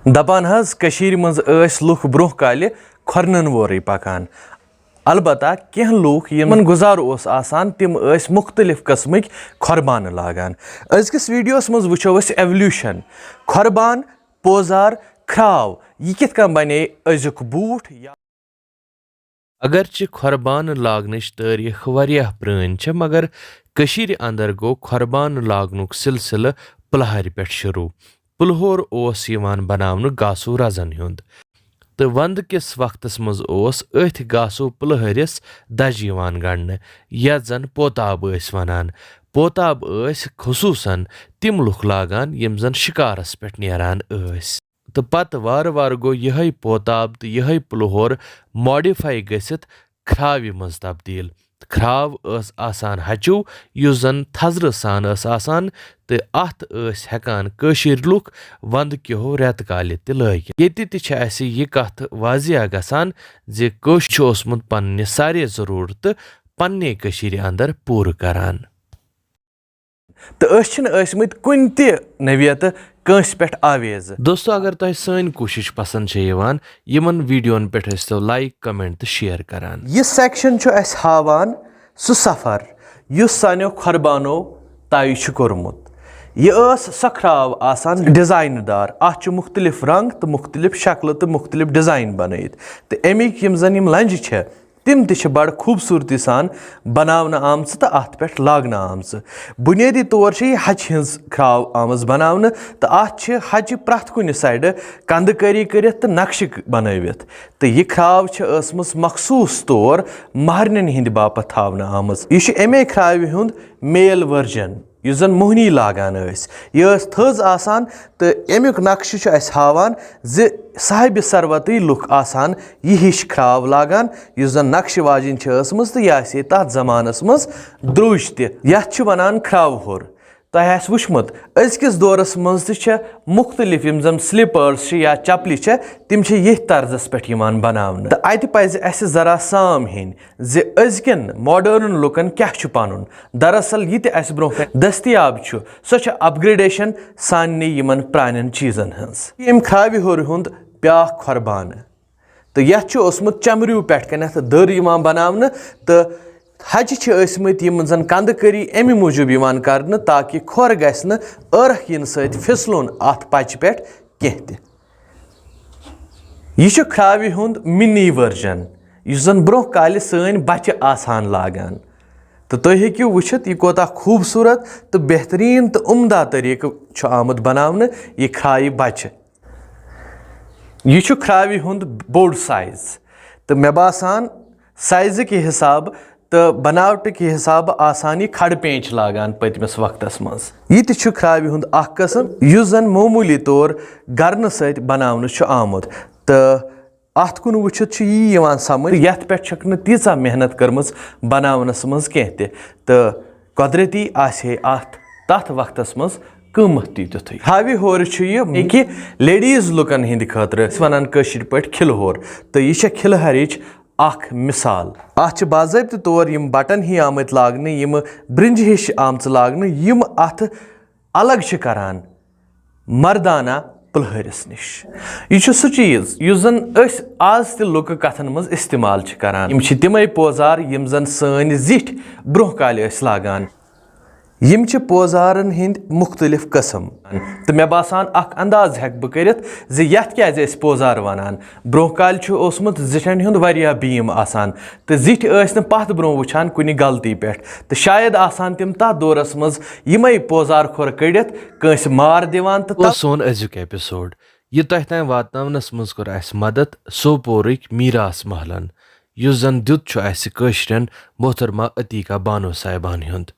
दपान हज कशीर मज ऐस लुक ब्रोह काले खरनन वोरे पकान अलबत्ता कह लूक यमन गुजार ओस आसान तिम ऐस मुख्तलिफ किस्मक खरबान लागान। अजकिस वीडियोस मज वुचो अस एवोल्यूशन खरबान पोजार खराव यह कित कन बने अजुक बूट। अगरचे खरबान लागनच तारीख वारियाह प्रन छ मगर कशीर अंदर गो खरबान लागनुक सिलसिल पलहर पे शुरू। पुलहोर ओस यिवान बनावनु गासो रजन हुंद तो वंद किस वक्तस मज ओस अथ गासो पुलहरिस दज यिवान गणन यथ जन पोताब ऐस वनान। पोताब ऐस खुसूसन तिम लुक लागान यम जन शिकारस पे नेरान ऐस तो पत वार वार गो यह पोताब तो यह पुलहोर मॉडिफाई गसित खराव मज तब्दील। खराव आसान हचू युस जन थजर सान आसान तो अत हेकान कशीर लुक वंद कहो रेत काले ते लगित। येति ते छ असे यह कथ वाजिया गसान जे कश छ ओसमुत पन्ने सारे जरूरत पन्ने कशीर अंदर पूर करान। तो असमत कुन ते नवियत कंस पे आवेज। दोस्तों अगर तुम सन कोशिश पसंद यवान यमन वीडियोन पे तो लाइक कमेंट तो शेयर करान। यह सेक्शन छ अस हावान सु सफर युस सान्यो खरबानो तय छ कोरमुत। यह स खराव आसान डिजाइन दार अत मुख्तलिफ रंग तो मुख्तलिफ शक्ल तो मुख्तलिफ डिजाइन बनत तो अमिक यम जन यम लंज छ तिम ते बड़ खूबसूरती सान बनावन आमच तो अत पे लागन आमच। बुनियादी तौर यह हज हज खराव आमज बनावन तो अत हज प्रथ कुन साइड कंदकारी कर नक्श बनवित तो यह खराव ٲسمٕژ मखसूस तौर महरन हिंद बापत थावन आमज। यह अमे खराव हुंद मेल वर्जन युस जन मोहनी लागान यह थज आसान तो अमुक नक्श अस हावान ज साहिब सरवत लुक आसान यह हिश खराव लागान युस जन नक्श वाजिन ٲسمٕژ तो यह आसे तथ जमानस मज द्रुज ते यथ वनान खराव होर। तह आस वुचमुत अजकिस दौरस मज ते मुख्तलिफ यम जन स्लीपर्स या चपलि तिम यथ तर्जस पे बनावन तो अत पज अस जरा साम हेन जे अजकन मॉडर्न लुकन क्या पनुन। दरअसल यह अस ब्रोह दस्तियाब सो अपग्रेडेशन सान्य यमन प्रान चीजन हज। यम खराव होर हुंद ब्या खरबान तो यथ ओसमुत चमरू पे कनथ दर बनावन तो हज ٲسمٕتۍ यम जन कंदकारी अमि मूजूब कर ताकि खोर गन अर्ख इन सत फिसलुन अत पच पे कह। यह खराव हुंद मिनी वर्जन युस जन ब्रोह काल सन बच्चे आसान लागान तो तुम हेकियो वुचित यह कोता खूबसूरत तो बेहतरीन तो उम्दा तरीक आमुत बनावन यह खराव बच्चे। यह खराव हुंद बोड़ साइज तो मे बासान साइज के हिसाब तो बनावट के हिसाब आसानी खड़ पेंच लागान पतमस वक्तस मज। यह खराव हुंद अख किस्म युस जन मामूली तौर गरन सत बनावन आमुत तो अत कुन वुचित यह समझ यथ पे तीचा मेहनत कर्मच बनावनस मज कह तो कुदरती आसे अत तथ वक्तस मज कीमत तुथ। हावी होर कि लेडीज लुकन हिंद खतर वनान कशीर पे खिलहोर तो यह खिलहरिच अख मिसाल। अत बाज़ाब्त तौर यम बटन ही आमत लागन यम ब्रिंज हिश आमच लागन यम अत अलग करान मर्दाना पुलहरिस निश। यह सह चीज युस जन आज ते लुक कथन मज इस्तेमाल करान यम तिमे पोजार यम जन सन जिठ ब्रोह काल लागान। यम पोजारन हिंद मुख्तलिफ किस्म तो मे बासान अख अंदाज हेक बह करित जे यथ क्या पोजार वनान। ब्रोह काल ओसमुत जिठन हुंद वारिया बीम आसान तो जिठ न पत ब्रोह वुचान कुनि गलती पे तो शायद आसान तिम तथ दौरस मज यमे पोजार खोर कड़ित कंस मार दिवान तो सोन अजुक एपिसोड यह तह तान वातनावनस मज कोर अस मदद सोपोरिक मीरास महलन युस जन दुत कशीरन मोहतरमा अतीका बानो साहिबान हुंद।